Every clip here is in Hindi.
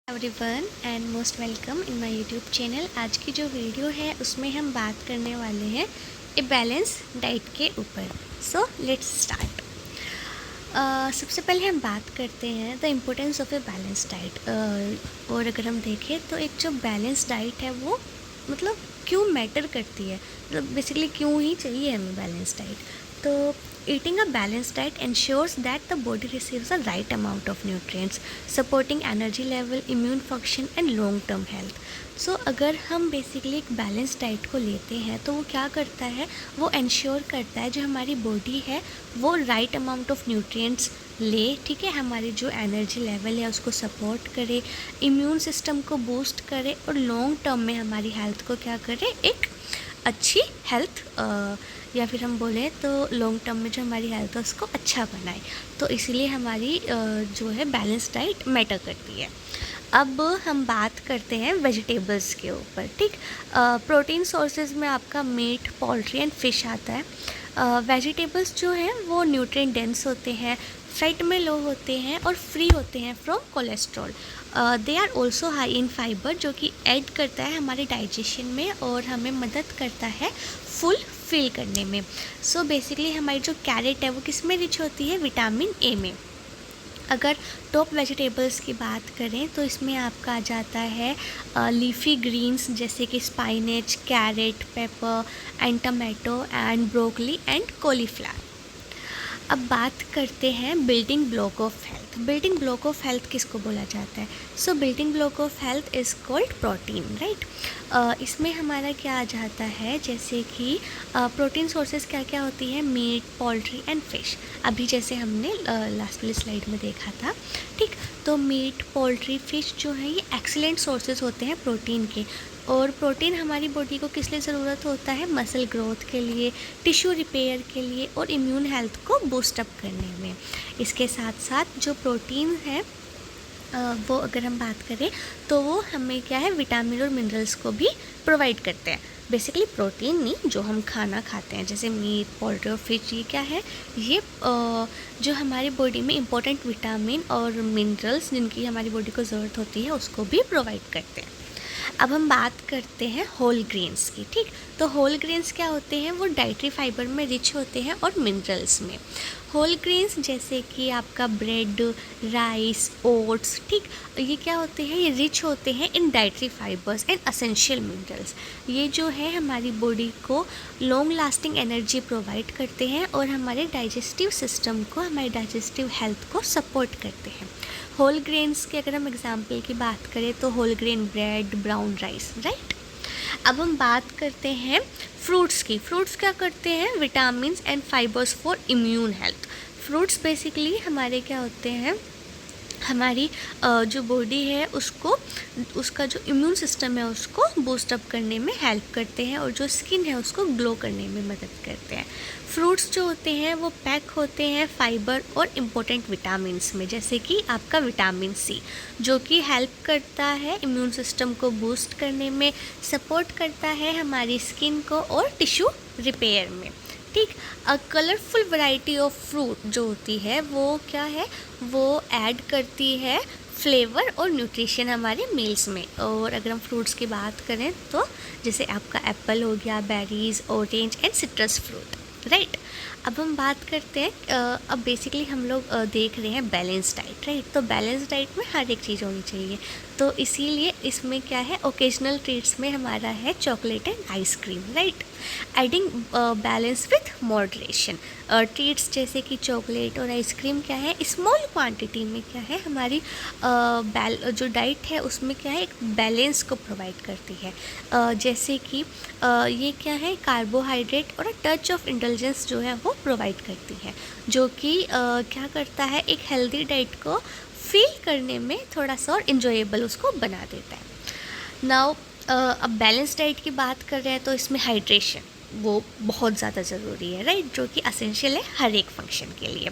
Everyone and most welcome in my YouTube channel. आज की जो वीडियो है उसमें हम बात करने वाले हैं ए बैलेंस डाइट के ऊपर। So let's start. सबसे पहले हम बात करते हैं the importance of a balance diet. और अगर हम देखें तो एक जो बैलेंस डाइट है वो मतलब क्यों मैटर करती है, मतलब बेसिकली क्यों ही चाहिए हमें बैलेंस डाइट। तो eating a balanced diet ensures that the body receives the right amount of nutrients, supporting energy level, immune function and long term health. सो अगर हम बेसिकली एक बैलेंस डाइट को लेते हैं तो वो क्या करता है, वो इंश्योर करता है जो हमारी बॉडी है वो राइट अमाउंट ऑफ न्यूट्रिएंट्स ले, ठीक है, हमारी जो एनर्जी लेवल है उसको सपोर्ट करे, इम्यून सिस्टम को बूस्ट करे और लॉन्ग टर्म में हमारी हेल्थ को क्या करे, एक अच्छी हेल्थ या फिर हम बोलें तो लॉन्ग टर्म में जो हमारी हेल्थ है उसको अच्छा बनाए। तो इसीलिए हमारी जो है बैलेंस डाइट मैटर करती है। अब हम बात करते हैं वेजिटेबल्स के ऊपर, ठीक। प्रोटीन सोर्सेज में आपका मीट, पोल्ट्री एंड फिश आता है। वेजिटेबल्स जो हैं वो न्यूट्रिएंट डेंस होते हैं, फैट में लो होते हैं और फ्री होते हैं from cholesterol. They are also high in fibre जो कि ऐड करता है हमारे डाइजेशन में और हमें मदद करता है फुल फिल करने में। सो बेसिकली हमारी जो कैरेट है वो किस में रिच होती है, विटामिन ए में। अगर टॉप वेजिटेबल्स की बात करें तो इसमें आपका आ जाता है लीफी ग्रीन्स जैसे कि spinach, carrot, pepper and tomato and broccoli and cauliflower. अब बात करते हैं building block of health. Building block of health किसको बोला जाता है? So building block of health is called protein, right. इसमें हमारा क्या आ जाता है, जैसे कि प्रोटीन सोर्सेज क्या क्या होती है, मीट, पोल्ट्री एंड फिश। अभी जैसे हमने लास्ट वाली स्लाइड में देखा था, ठीक। तो मीट, पोल्ट्री, फिश जो है ये एक्सीलेंट सोर्सेज होते हैं प्रोटीन के। और प्रोटीन हमारी बॉडी को किस लिए ज़रूरत होता है, मसल ग्रोथ के लिए, टिश्यू रिपेयर के लिए और इम्यून हेल्थ को बूस्ट अप करने में। इसके साथ साथ जो प्रोटीन है वो अगर हम बात करें तो वो हमें क्या है, विटामिन और मिनरल्स को भी प्रोवाइड करते हैं। बेसिकली प्रोटीन नहीं, जो हम खाना खाते हैं जैसे मीट, पोल्ट्री और फिश, ये क्या है, ये जो हमारी बॉडी में इंपॉर्टेंट विटामिन और मिनरल्स जिनकी हमारी बॉडी को ज़रूरत होती है उसको भी प्रोवाइड करते हैं। अब हम बात करते हैं होल ग्रेन्स की, ठीक। तो होल ग्रेन्स क्या होते हैं, वो डाइटरी फाइबर में रिच होते हैं और मिनरल्स में। होल ग्रेन्स जैसे कि आपका ब्रेड, राइस, ओट्स, ठीक, ये क्या होते हैं, ये रिच होते हैं in dietary fibres and essential minerals. ये जो है हमारी बॉडी को लॉन्ग लास्टिंग एनर्जी प्रोवाइड करते हैं और हमारे डाइजेस्टिव सिस्टम को, हमारे डाइजेस्टिव हेल्थ को सपोर्ट करते हैं। होल ग्रेन्स के अगर हम एग्जांपल की बात करें तो whole grain bread, brown rice, right. अब हम बात करते हैं फ्रूट्स की। फ्रूट्स क्या करते हैं, vitamins and fibres for immune health. Fruits basically हमारे क्या होते हैं, हमारी जो बॉडी है उसको, उसका जो इम्यून सिस्टम है उसको बूस्ट अप करने में हेल्प करते हैं और जो स्किन है उसको ग्लो करने में मदद करते हैं। फ्रूट्स जो होते हैं वो पैक होते हैं फाइबर और इम्पोर्टेंट विटामिन्स में, जैसे कि आपका विटामिन सी जो कि हेल्प करता है इम्यून सिस्टम को बूस्ट करने में, सपोर्ट करता है हमारी स्किन को और टिश्यू रिपेयर में, ठीक। अ कलरफुल वैरायटी ऑफ फ्रूट जो होती है वो क्या है, वो ऐड करती है फ्लेवर और न्यूट्रिशन हमारे मील्स में। और अगर हम फ्रूट्स की बात करें तो जैसे आपका एप्पल हो गया, berries, orange and citrus fruit, right. अब हम बात करते हैं अब बेसिकली हम लोग देख रहे हैं बैलेंस डाइट, राइट। तो बैलेंस डाइट में हर एक चीज़ होनी चाहिए, तो इसीलिए इसमें क्या है, ओकेजनल ट्रीट्स में हमारा है chocolate and ice cream, right. Adding balance with moderation. Treats जैसे कि चॉकलेट और आइसक्रीम क्या है, स्मॉल क्वांटिटी में क्या है, हमारी जो डाइट है उसमें क्या है, एक बैलेंस को प्रोवाइड करती है। जैसे कि ये क्या है, कार्बोहाइड्रेट और टच ऑफ इंटेलिजेंस जो है वो प्रोवाइड करती है, जो कि क्या करता है, एक हेल्दी डाइट को फील करने में थोड़ा सा और इन्जॉयबल उसको बना देता है। नाउ अब बैलेंस डाइट की बात कर रहे हैं तो इसमें हाइड्रेशन वो बहुत ज़्यादा ज़रूरी है, राइट, जो कि असेंशियल है हर एक फंक्शन के लिए।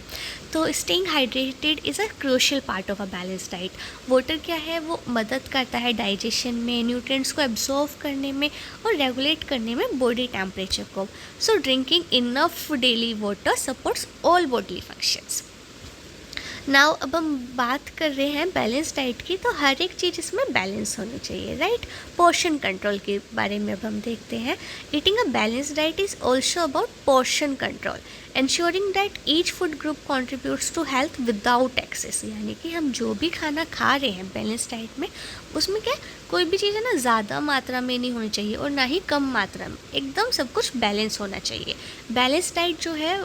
तो staying hydrated is a crucial part of a balance diet. Water क्या है, वो मदद करता है डाइजेशन में, न्यूट्रिएंट्स को एब्जॉर्व करने में और रेगुलेट करने में बॉडी टेम्परेचर को। सो drinking enough daily water supports all body functions. Now अब हम बात कर रहे हैं बैलेंस डाइट की, तो हर एक चीज़ इसमें बैलेंस होनी चाहिए, राइट। पोर्शन कंट्रोल के बारे में अब हम देखते हैं। Eating a balance diet is also about portion control, ensuring that each food group contributes to health without excess। यानी कि हम जो भी खाना खा रहे हैं बैलेंस डाइट में, उसमें क्या कोई भी चीज़ है ना ज़्यादा मात्रा में नहीं होनी चाहिए और ना ही कम मात्रा में, एकदम सब कुछ बैलेंस होना चाहिए। बैलेंस डाइट जो है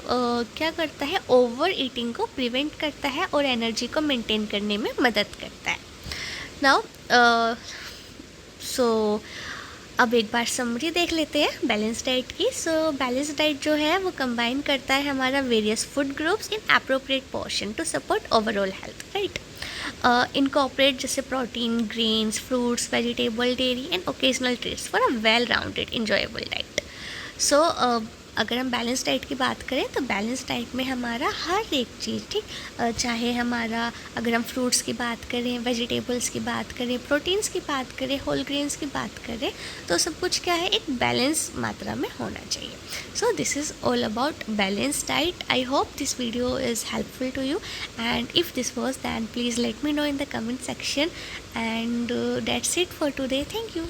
क्या करता है, ओवर ईटिंग को प्रिवेंट करता है और एनर्जी को मेंटेन करने में मदद करता है। नाउ सो अब एक बार समरी देख लेते हैं बैलेंस डाइट की। सो बैलेंस डाइट जो है वो कंबाइन करता है हमारा various food groups in appropriate portion to support overall health, right. Incorporate जैसे protein, grains, fruits, vegetable, dairy and occasional treats for a well rounded enjoyable diet. So अगर हम बैलेंस डाइट की बात करें तो बैलेंस डाइट में हमारा हर एक चीज़, ठीक, चाहे हमारा अगर हम फ्रूट्स की बात करें, वेजिटेबल्स की बात करें, प्रोटीन्स की बात करें, होल ग्रेन्स की बात करें, तो सब कुछ क्या है, एक बैलेंस मात्रा में होना चाहिए। So this is all about balance diet. I hope this video is helpful to you, and if this was, then please let me know in the comment section, and that's it for today. Thank you.